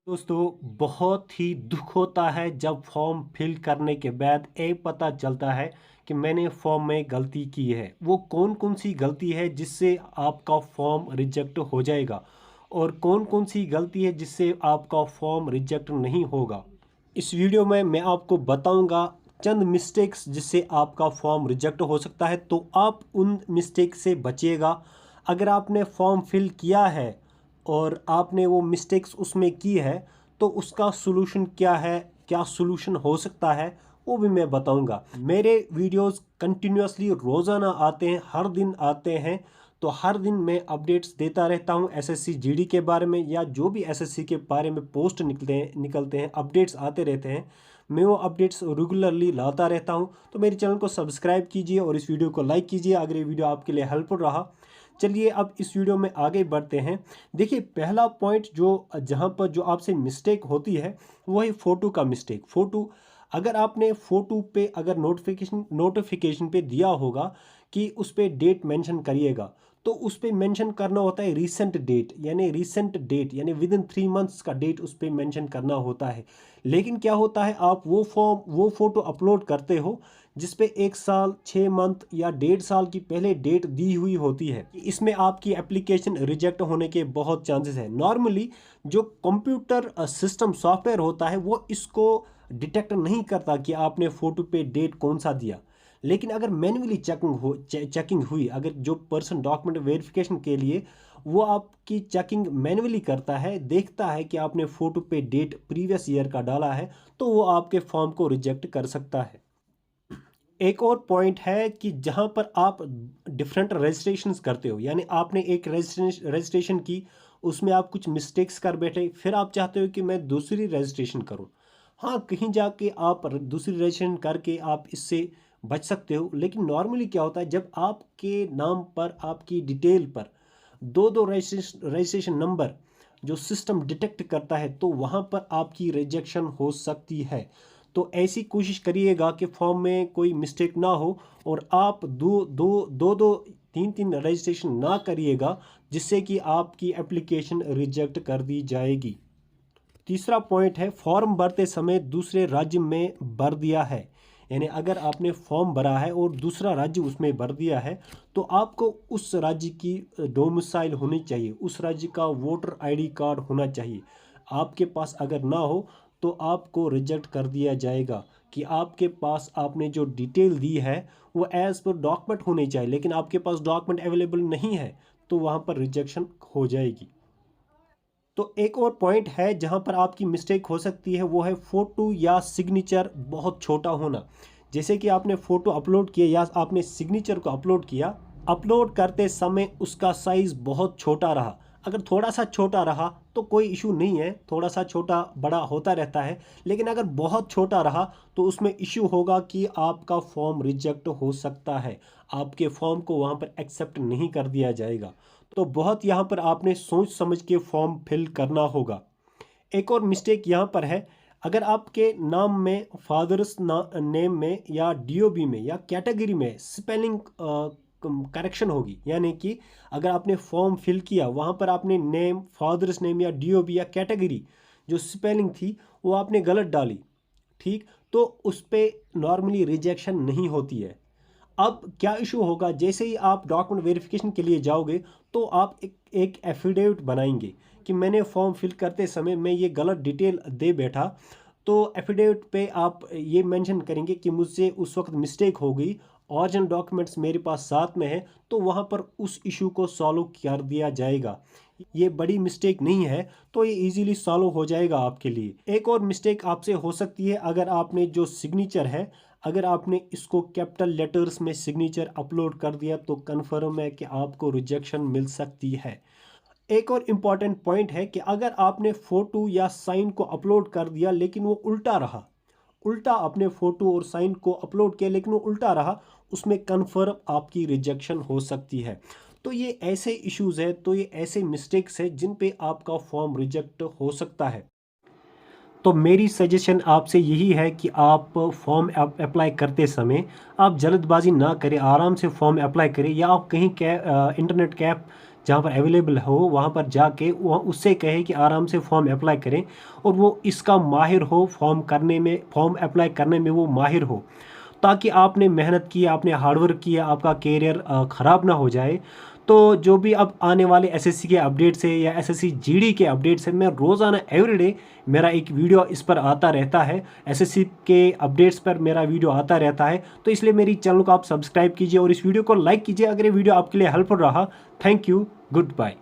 दोस्तों, बहुत ही दुख होता है जब फॉर्म फिल करने के बाद ये पता चलता है कि मैंने फॉर्म में गलती की है। वो कौन कौन सी गलती है जिससे आपका फॉर्म रिजेक्ट हो जाएगा और कौन कौन सी गलती है जिससे आपका फॉर्म रिजेक्ट नहीं होगा। इस वीडियो में मैं आपको बताऊंगा चंद मिस्टेक्स जिससे आपका फॉर्म रिजेक्ट हो सकता है, तो आप उन मिस्टेक से बचिएगा। अगर आपने फॉर्म फिल किया है और आपने वो मिस्टेक्स उसमें की है तो उसका सॉल्यूशन क्या है, क्या सॉल्यूशन हो सकता है, वो भी मैं बताऊंगा। मेरे वीडियोस कंटिन्यूअसली रोज़ाना आते हैं, हर दिन आते हैं, तो हर दिन मैं अपडेट्स देता रहता हूं एसएससी जीडी के बारे में या जो भी एसएससी के बारे में पोस्ट निकलते हैं अपडेट्स आते रहते हैं। मैं वो अपडेट्स रेगुलरली लाता रहता हूं, तो मेरे चैनल को सब्सक्राइब कीजिए और इस वीडियो को लाइक कीजिए अगर ये वीडियो आपके लिए हेल्पफुल रहा। चलिए अब इस वीडियो में आगे बढ़ते हैं। देखिए, पहला पॉइंट जो जहाँ पर जो आपसे मिस्टेक होती है वो है फ़ोटो का मिस्टेक। फ़ोटो, अगर आपने फ़ोटो पे अगर नोटिफिकेशन पे दिया होगा कि उस पर डेट मेंशन करिएगा, तो उस पर मेंशन करना होता है रीसेंट डेट यानी विद इन 3 मंथ्स का डेट उस पर मेंशन करना होता है। लेकिन क्या होता है, आप वो फ़ोटो अपलोड करते हो जिस पे 1 साल 6 मंथ या 1.5 साल की पहले डेट दी हुई होती है। इसमें आपकी एप्लीकेशन रिजेक्ट होने के बहुत चांसेस हैं। नॉर्मली जो कंप्यूटर सिस्टम सॉफ्टवेयर होता है वो इसको डिटेक्ट नहीं करता कि आपने फ़ोटो पे डेट कौन सा दिया। लेकिन अगर मैन्युअली चेकिंग हुई, अगर जो पर्सन डॉक्यूमेंट वेरिफिकेशन के लिए वो आपकी चेकिंग मैन्युअली करता है, देखता है कि आपने फ़ोटो पे डेट प्रीवियस ईयर का डाला है, तो वो आपके फॉर्म को रिजेक्ट कर सकता है। एक और पॉइंट है कि जहाँ पर आप डिफरेंट रजिस्ट्रेशंस करते हो, यानी आपने एक रजिस्ट्रेशन की, उसमें आप कुछ मिस्टेक्स कर बैठे, फिर आप चाहते हो कि मैं दूसरी रजिस्ट्रेशन करूँ। हाँ, कहीं जाके आप दूसरी रजिस्ट्रेशन करके आप इससे बच सकते हो। लेकिन नॉर्मली क्या होता है, जब आपके नाम पर आपकी डिटेल पर दो दो रजिस्ट्रेशन नंबर जो सिस्टम डिटेक्ट करता है, तो वहाँ पर आपकी रिजेक्शन हो सकती है। तो ऐसी कोशिश करिएगा कि फॉर्म में कोई मिस्टेक ना हो और आप दो तीन तीन रजिस्ट्रेशन ना करिएगा, जिससे कि आपकी एप्लीकेशन रिजेक्ट कर दी जाएगी। तीसरा पॉइंट है, फॉर्म भरते समय दूसरे राज्य में भर दिया है। यानी अगर आपने फॉर्म भरा है और दूसरा राज्य उसमें भर दिया है, तो आपको उस राज्य की डोमिसाइल होनी चाहिए, उस राज्य का वोटर आईडी कार्ड होना चाहिए। आपके पास अगर ना हो तो आपको रिजेक्ट कर दिया जाएगा कि आपके पास आपने जो डिटेल दी है वो एज पर डॉक्यूमेंट होनी चाहिए, लेकिन आपके पास डॉक्यूमेंट अवेलेबल नहीं है, तो वहाँ पर रिजेक्शन हो जाएगी। तो एक और पॉइंट है जहां पर आपकी मिस्टेक हो सकती है, वो है फोटो या सिग्नेचर बहुत छोटा होना। जैसे कि आपने फोटो अपलोड किया या आपने सिग्नेचर को अपलोड किया, अपलोड करते समय उसका साइज बहुत छोटा रहा। अगर थोड़ा सा छोटा रहा तो कोई इशू नहीं है, थोड़ा सा छोटा बड़ा होता रहता है। लेकिन अगर बहुत छोटा रहा तो उसमें इशू होगा कि आपका फॉर्म रिजेक्ट हो सकता है, आपके फॉर्म को वहां पर एक्सेप्ट नहीं कर दिया जाएगा। तो बहुत यहाँ पर आपने सोच समझ के फॉर्म फिल करना होगा। एक और मिस्टेक यहाँ पर है, अगर आपके नाम में फादर्स नेम में या डीओबी में या कैटेगरी में स्पेलिंग करेक्शन होगी, यानी कि अगर आपने फॉर्म फिल किया वहाँ पर आपने नेम, फादर्स नेम या डीओबी या कैटेगरी जो स्पेलिंग थी वो आपने गलत डाली, ठीक, तो उस पर नॉर्मली रिजेक्शन नहीं होती है। अब क्या इशू होगा, जैसे ही आप डॉक्यूमेंट वेरिफिकेशन के लिए जाओगे तो आप एक एफिडेविट बनाएंगे कि मैंने फॉर्म फिल करते समय मैं ये गलत डिटेल दे बैठा। तो एफिडेविट पे आप ये मेंशन करेंगे कि मुझसे उस वक्त मिस्टेक हो गई, ओरिजिनल डॉक्यूमेंट्स मेरे पास साथ में है, तो वहाँ पर उस इशू को सॉल्व कर दिया जाएगा। ये बड़ी मिस्टेक नहीं है, तो ये इजीली सॉल्व हो जाएगा आपके लिए। एक और मिस्टेक आपसे हो सकती है, अगर आपने जो सिग्नेचर है, अगर आपने इसको कैपिटल लेटर्स में सिग्नेचर अपलोड कर दिया तो कन्फर्म है कि आपको रिजेक्शन मिल सकती है। एक और इम्पॉर्टेंट पॉइंट है कि अगर आपने फोटो या साइन को अपलोड कर दिया लेकिन वो उल्टा रहा, उल्टा आपने फोटो और साइन को अपलोड किया लेकिन वो उल्टा रहा, उसमें कन्फर्म आपकी रिजेक्शन हो सकती है। तो ये ऐसे इश्यूज है, तो ये ऐसे मिस्टेक्स है जिन पे आपका फॉर्म रिजेक्ट हो सकता है। तो मेरी सजेशन आपसे यही है कि आप फॉर्म अप्लाई करते समय आप जल्दबाजी ना करें, आराम से फॉर्म अप्लाई करें, या आप कहीं इंटरनेट कैफ जहाँ पर अवेलेबल हो वहाँ पर जाके वहाँ उससे कहे कि आराम से फॉर्म अप्लाई करें, और वो इसका माहिर हो, फॉर्म अप्लाई करने में वो माहिर हो, ताकि आपने मेहनत की, आपने हार्डवर्क किया, आपका कैरियर ख़राब ना हो जाए। तो जो भी अब आने वाले एसएससी के अपडेट्स है या एसएससी जीडी के अपडेट्स है, मैं रोज़ाना एवरीडे मेरा एक वीडियो इस पर आता रहता है, एसएससी के अपडेट्स पर मेरा वीडियो आता रहता है। तो इसलिए मेरी चैनल को आप सब्सक्राइब कीजिए और इस वीडियो को लाइक कीजिए अगर ये वीडियो आपके लिए हेल्पफुल रहा। Thank you, good bye.